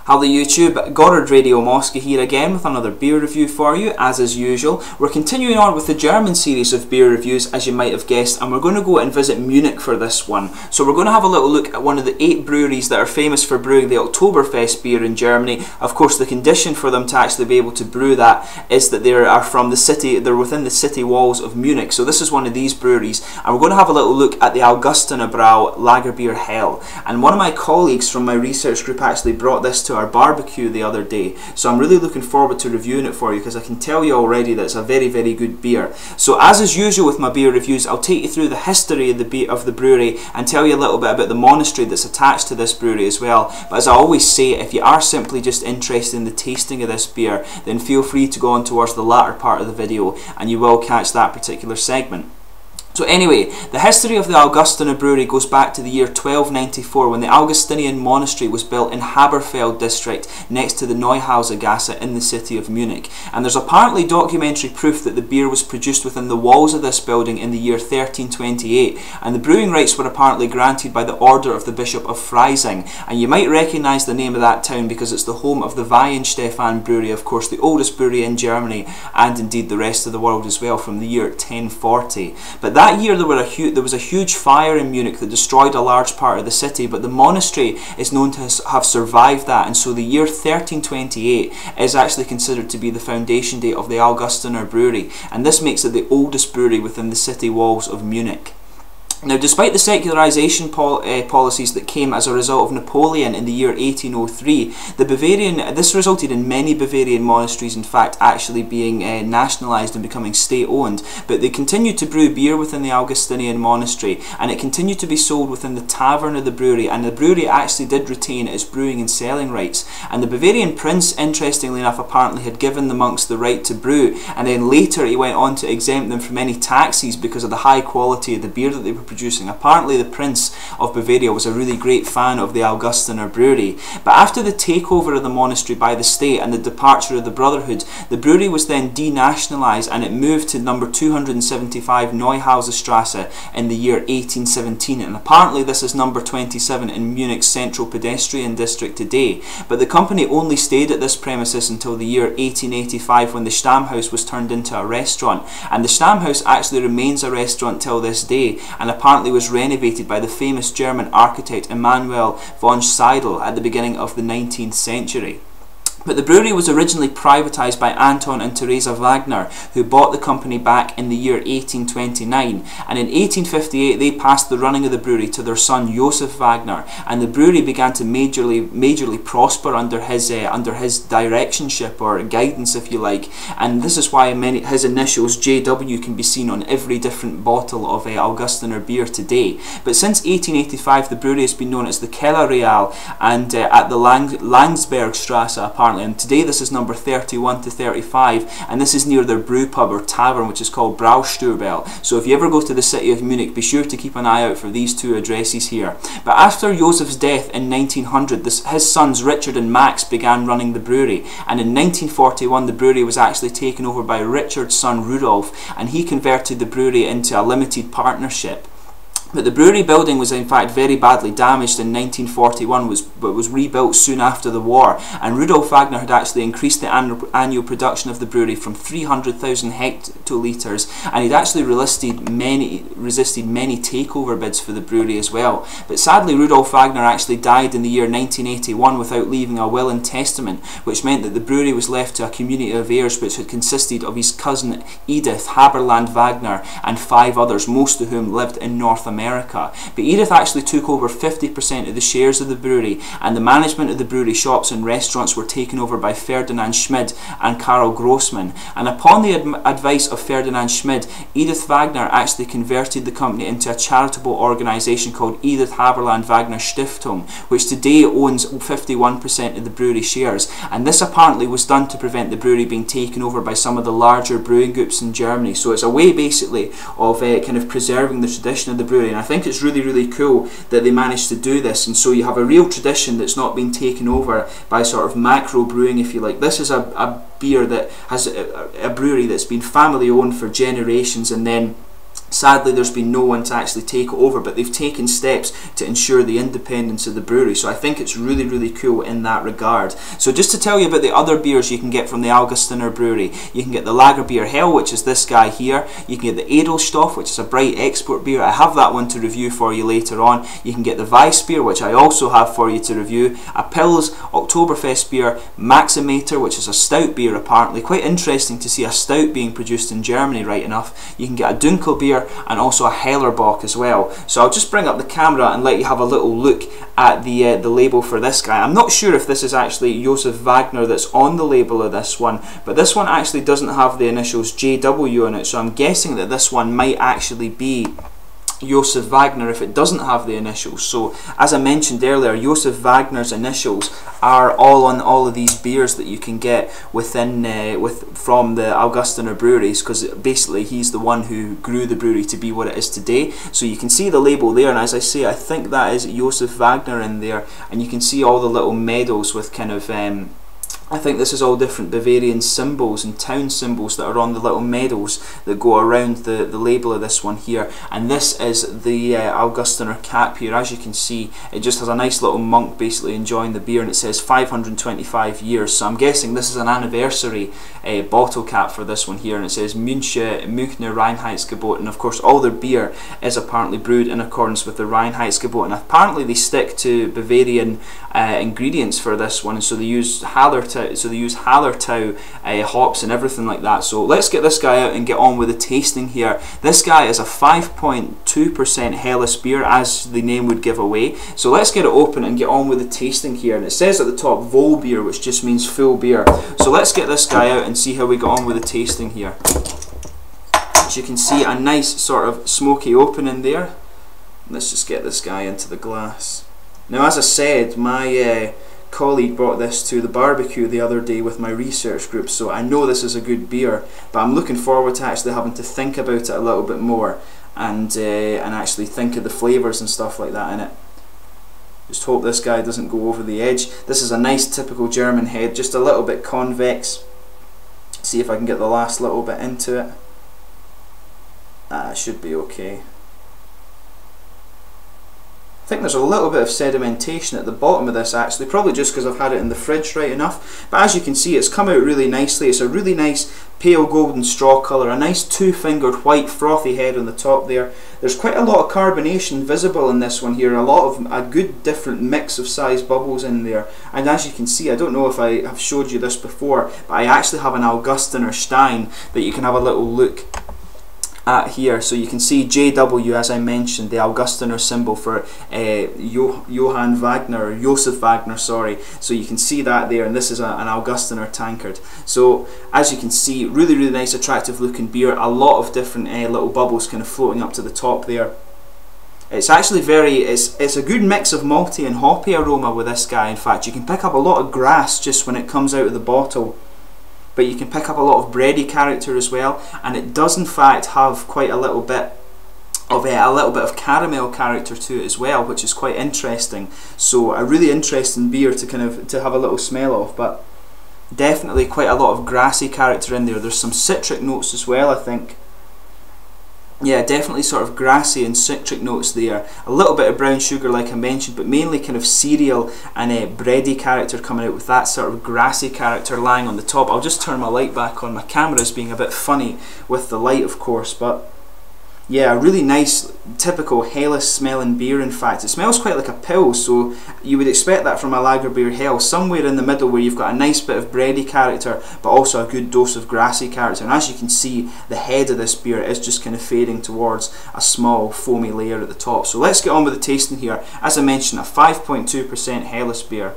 Hello YouTube, Gorod Radio Moscow here again with another beer review for you, as is usual. We're continuing on with the German series of beer reviews, as you might have guessed, and we're going to go and visit Munich for this one. So we're going to have a little look at one of the 8 breweries that are famous for brewing the Oktoberfest beer in Germany. Of course, the condition for them to actually be able to brew that is that they are from the city, they're within the city walls of Munich. So this is one of these breweries, and we're going to have a little look at the Augustiner Bräu Lagerbier Hell. And one of my colleagues from my research group actually brought this to our barbecue the other day, so I'm really looking forward to reviewing it for you, because I can tell you already that it's a very good beer. So as is usual with my beer reviews, I'll take you through the history of the brewery and tell you a little bit about the monastery that's attached to this brewery as well. But as I always say, if you are simply just interested in the tasting of this beer, then feel free to go on towards the latter part of the video and you will catch that particular segment. So anyway, the history of the Augustiner Brewery goes back to the year 1294, when the Augustinian Monastery was built in Haberfeld district next to the Neuhausergasse in the city of Munich. And there's apparently documentary proof that the beer was produced within the walls of this building in the year 1328, and the brewing rights were apparently granted by the order of the Bishop of Freising. And you might recognise the name of that town because it's the home of the Weihenstephan Brewery, of course the oldest brewery in Germany and indeed the rest of the world as well, from the year 1040. But that year there was a huge fire in Munich that destroyed a large part of the city, but the monastery is known to have survived that, and so the year 1328 is actually considered to be the foundation date of the Augustiner Brewery, and this makes it the oldest brewery within the city walls of Munich. Now, despite the secularization policies that came as a result of Napoleon in the year 1803, this resulted in many Bavarian monasteries in fact actually being nationalized and becoming state-owned, but they continued to brew beer within the Augustinian monastery, and it continued to be sold within the tavern of the brewery, and the brewery actually did retain its brewing and selling rights. And the Bavarian prince, interestingly enough, apparently had given the monks the right to brew, and then later he went on to exempt them from any taxes because of the high quality of the beer that they were producing. Apparently the Prince of Bavaria was a really great fan of the Augustiner Brewery. But after the takeover of the monastery by the state and the departure of the Brotherhood, the brewery was then denationalised and it moved to number 275 Neuhauserstrasse in the year 1817, and apparently this is number 27 in Munich's central pedestrian district today. But the company only stayed at this premises until the year 1885, when the Stammhaus was turned into a restaurant, and the Stammhaus actually remains a restaurant till this day, and apparently was renovated by the famous German architect Emanuel von Seidel at the beginning of the 19th century. But the brewery was originally privatised by Anton and Theresa Wagner, who bought the company back in the year 1829, and in 1858 they passed the running of the brewery to their son Josef Wagner, and the brewery began to majorly prosper under his directionship, or guidance if you like, and this is why his initials JW can be seen on every different bottle of Augustiner beer today. But since 1885 the brewery has been known as the Keller Real and at the Langsbergstrasse apparently, and today this is number 31 to 35, and this is near their brew pub or tavern, which is called Brausturbel. So if you ever go to the city of Munich, be sure to keep an eye out for these two addresses here. But after Josef's death in 1900, his sons Richard and Max began running the brewery, and in 1941 the brewery was actually taken over by Richard's son Rudolf, and he converted the brewery into a limited partnership. But the brewery building was in fact very badly damaged in 1941, but was rebuilt soon after the war, and Rudolf Wagner had actually increased the annual production of the brewery from 300,000 hectolitres, and he'd actually resisted many takeover bids for the brewery as well. But sadly Rudolf Wagner actually died in the year 1981 without leaving a will and testament, which meant that the brewery was left to a community of heirs which had consisted of his cousin Edith Haberland Wagner and 5 others, most of whom lived in North America. But Edith actually took over 50% of the shares of the brewery, and the management of the brewery shops and restaurants were taken over by Ferdinand Schmid and Karl Grossmann. And upon the advice of Ferdinand Schmid, Edith Wagner actually converted the company into a charitable organisation called Edith Haberland Wagner Stiftung, which today owns 51% of the brewery shares, and this apparently was done to prevent the brewery being taken over by some of the larger brewing groups in Germany. So it's a way basically of kind of preserving the tradition of the brewery, and I think it's really cool that they managed to do this, and so you have a real tradition that's not been taken over by sort of macro brewing if you like. This is a beer that has a brewery that's been family owned for generations, and then Sadly, there's been no one to actually take it over, but they've taken steps to ensure the independence of the brewery. So I think it's really, really cool in that regard. So just to tell you about the other beers you can get from the Augustiner Brewery, you can get the Lagerbier Hell, which is this guy here. You can get the Edelstoff, which is a bright export beer. I have that one to review for you later on. You can get the Weissbier, which I also have for you to review. A Pils Oktoberfest beer, Maximator, which is a stout beer apparently. Quite interesting to see a stout being produced in Germany, right enough. You can get a Dunkel beer and also a Hellerbock as well. So I'll just bring up the camera and let you have a little look at the label for this guy. I'm not sure if this is actually Josef Wagner that's on the label of this one, but this one actually doesn't have the initials JW on it, so I'm guessing that this one might actually be Josef Wagner if it doesn't have the initials. So as I mentioned earlier, Josef Wagner's initials are all on all of these beers that you can get within from the Augustiner breweries, because basically he's the one who grew the brewery to be what it is today. So you can see the label there, and as I say, I think that is Josef Wagner in there, and you can see all the little medals with kind of I think this is all different Bavarian symbols and town symbols that are on the little medals that go around the label of this one here. And this is the Augustiner cap here. As you can see, it just has a nice little monk basically enjoying the beer, and it says 525 years. So I'm guessing this is an anniversary bottle cap for this one here, and it says Münchner Reinheitsgebot. And of course all their beer is apparently brewed in accordance with the Reinheitsgebot, and apparently they stick to Bavarian ingredients for this one, and so they use Hallertau hops and everything like that. So let's get this guy out and get on with the tasting here. This guy is a 5.2% Helles beer, as the name would give away. So let's get it open and get on with the tasting here. And it says at the top Voll beer, which just means full beer. So let's get this guy out and see how we get on with the tasting here. As you can see, a nice sort of smoky opening there. Let's just get this guy into the glass. Now, as I said, my colleague brought this to the barbecue the other day with my research group, so I know this is a good beer, but I'm looking forward to actually having to think about it a little bit more and actually think of the flavours and stuff like that in it. Just hope this guy doesn't go over the edge. This is a nice typical German head, just a little bit convex. See if I can get the last little bit into it. It should be okay. I think there's a little bit of sedimentation at the bottom of this actually, probably just because I've had it in the fridge right enough. But as you can see, it's come out really nicely. It's a really nice pale golden straw colour, a nice two-fingered white frothy head on the top there. There's quite a lot of carbonation visible in this one here, a good different mix of size bubbles in there. And as you can see, I don't know if I have showed you this before, but I actually have an Augustiner Stein that you can have a little look at here. So you can see JW, as I mentioned, the Augustiner symbol for Johann Wagner, or Josef Wagner, sorry. So you can see that there, and this is an Augustiner tankard. So as you can see, really, really nice, attractive looking beer. A lot of different little bubbles kind of floating up to the top there. It's actually it's a good mix of malty and hoppy aroma with this guy. In fact, you can pick up a lot of grass just when it comes out of the bottle, but you can pick up a lot of bready character as well, and it does in fact have quite a little bit of caramel character to it as well, which is quite interesting. So a really interesting beer to have a little smell of, but definitely quite a lot of grassy character in there. There's some citric notes as well, I think. Yeah, definitely sort of grassy and citric notes there. A little bit of brown sugar like I mentioned, but mainly kind of cereal and bready character coming out with that sort of grassy character lying on the top. I'll just turn my light back on. My camera's being a bit funny with the light, of course, but yeah, a really nice, typical Helles smelling beer. In fact, it smells quite like a pill, so you would expect that from a Lagerbier Hell, somewhere in the middle where you've got a nice bit of bready character, but also a good dose of grassy character. And as you can see, the head of this beer is just kind of fading towards a small foamy layer at the top. So let's get on with the tasting here. As I mentioned, a 5.2% Helles beer.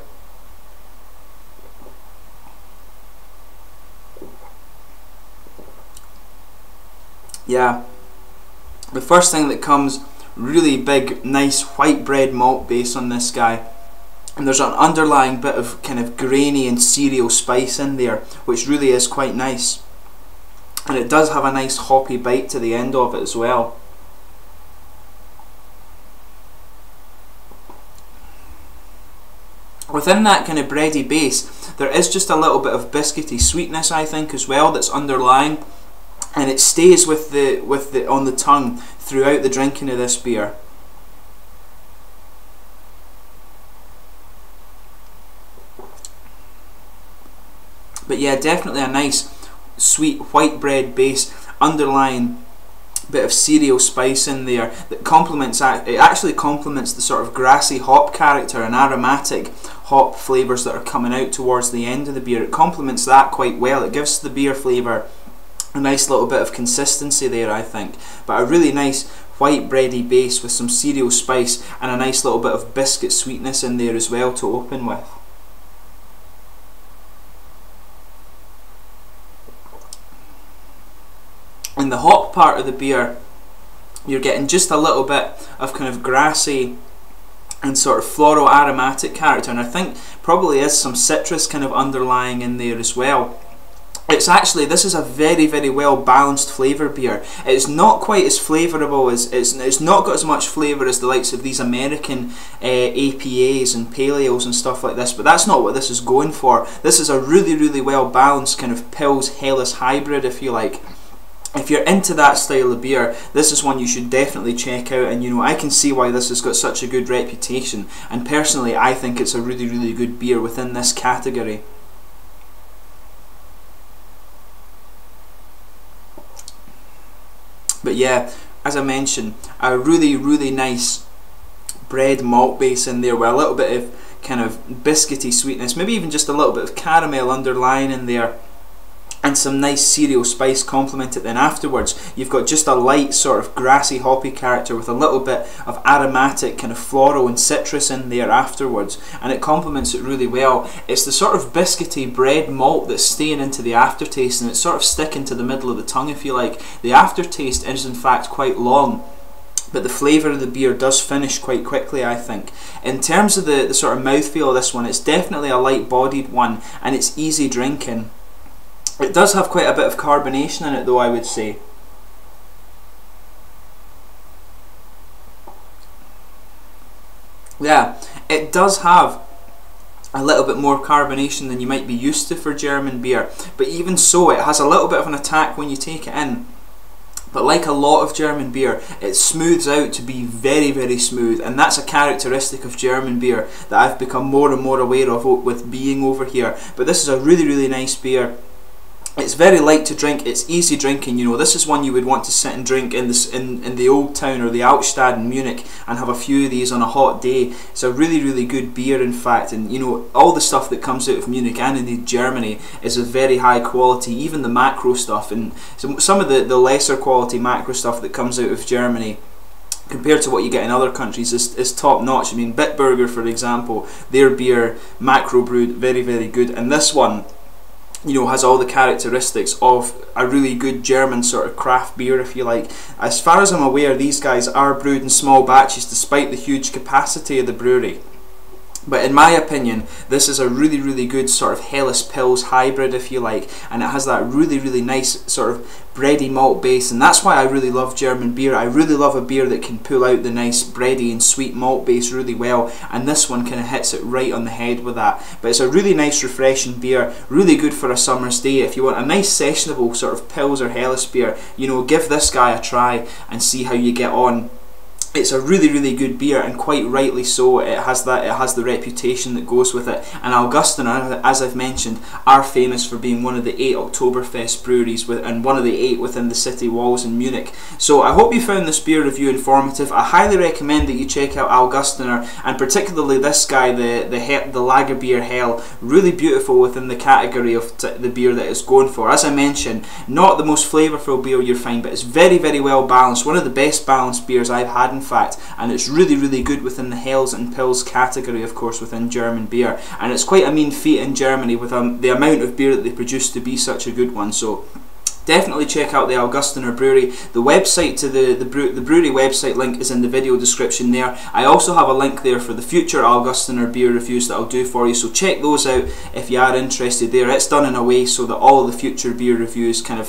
Yeah. The first thing that comes, really big, nice white bread malt base on this guy, and there's an underlying bit of kind of grainy and cereal spice in there, which really is quite nice. And it does have a nice hoppy bite to the end of it as well. Within that kind of bready base, there is just a little bit of biscuity sweetness, I think, as well, that's underlying. and it stays with the on the tongue throughout the drinking of this beer. But yeah, definitely a nice sweet white bread base, underlying bit of cereal spice in there that complements, it actually complements the sort of grassy hop character and aromatic hop flavours that are coming out towards the end of the beer. It complements that quite well. It gives the beer flavour a nice little bit of consistency there, I think. But a really nice white bready base with some cereal spice and a nice little bit of biscuit sweetness in there as well to open with. In the hop part of the beer, you're getting just a little bit of kind of grassy and sort of floral aromatic character, and I think probably is some citrus kind of underlying in there as well. It's actually, this is a very, very well balanced flavour beer. It's not quite as flavourable as, it's not got as much flavour as the likes of these American APAs and pale ales and stuff like this, but that's not what this is going for. This is a really, really well balanced kind of Pils Helles hybrid, if you like. If you're into that style of beer, this is one you should definitely check out, and you know, I can see why this has got such a good reputation, and personally I think it's a really, really good beer within this category. But yeah, as I mentioned, a really, really nice bread malt base in there with a little bit of kind of biscuity sweetness, maybe even just a little bit of caramel underlying in there, and some nice cereal spice complemented. Then afterwards you've got just a light sort of grassy hoppy character with a little bit of aromatic kind of floral and citrus in there afterwards, and it complements it really well. It's the sort of biscuity bread malt that's staying into the aftertaste, and it's sort of sticking to the middle of the tongue, if you like. The aftertaste is in fact quite long, but the flavour of the beer does finish quite quickly, I think. In terms of the sort of mouthfeel of this one, it's definitely a light bodied one, and it's easy drinking. It does have quite a bit of carbonation in it though, I would say. Yeah, it does have a little bit more carbonation than you might be used to for German beer, but even so it has a little bit of an attack when you take it in. But like a lot of German beer, it smooths out to be very, very smooth, and that's a characteristic of German beer that I've become more and more aware of with being over here. But this is a really, really nice beer. It's very light to drink, it's easy drinking, you know, this is one you would want to sit and drink in the Old Town or the Altstadt in Munich and have a few of these on a hot day. It's a really, really good beer in fact, and you know, all the stuff that comes out of Munich and indeed Germany is of very high quality, even the macro stuff, and some of the lesser quality macro stuff that comes out of Germany compared to what you get in other countries is top notch. I mean, Bitburger for example, their beer macro brewed, very, very good, and this one, you know, has all the characteristics of a really good German sort of craft beer, if you like. As far as I'm aware, these guys are brewed in small batches despite the huge capacity of the brewery. But in my opinion, this is a really, really good sort of Helles Pils hybrid, if you like, and it has that really, really nice sort of bready malt base, and that's why I really love German beer. I really love a beer that can pull out the nice bready and sweet malt base really well, and this one kind of hits it right on the head with that. But it's a really nice refreshing beer, really good for a summer's day. If you want a nice sessionable sort of Pils or Helles beer, you know, give this guy a try and see how you get on. It's a really, really good beer, and quite rightly so. It has the reputation that goes with it, and Augustiner, as I've mentioned, are famous for being one of the 8 Oktoberfest breweries and one of the 8 within the city walls in Munich. So I hope you found this beer review informative. I highly recommend that you check out Augustiner, and particularly this guy, the Lagerbier Hell. Really beautiful within the category of the beer that it's going for. As I mentioned, not the most flavourful beer you'll find, but it's very, very well balanced. One of the best balanced beers I've had in fact, and it's really, really good within the Helles and Pils category, of course, within German beer, and it's quite a mean feat in Germany with the amount of beer that they produce to be such a good one. So definitely check out the Augustiner Brewery. The website to the brewery website link is in the video description there. I also have a link there for the future Augustiner beer reviews that I'll do for you, so check those out if you are interested there. It's done in a way so that all the future beer reviews kind of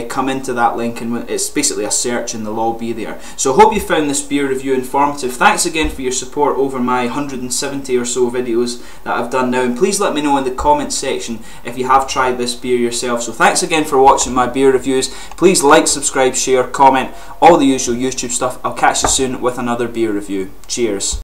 come into that link, and it's basically a search and they'll all be there. So I hope you found this beer review informative. Thanks again for your support over my 170 or so videos that I've done now, and please let me know in the comments section if you have tried this beer yourself. So thanks again for watching my beer reviews. Please like, subscribe, share, comment, all the usual YouTube stuff. I'll catch you soon with another beer review. Cheers.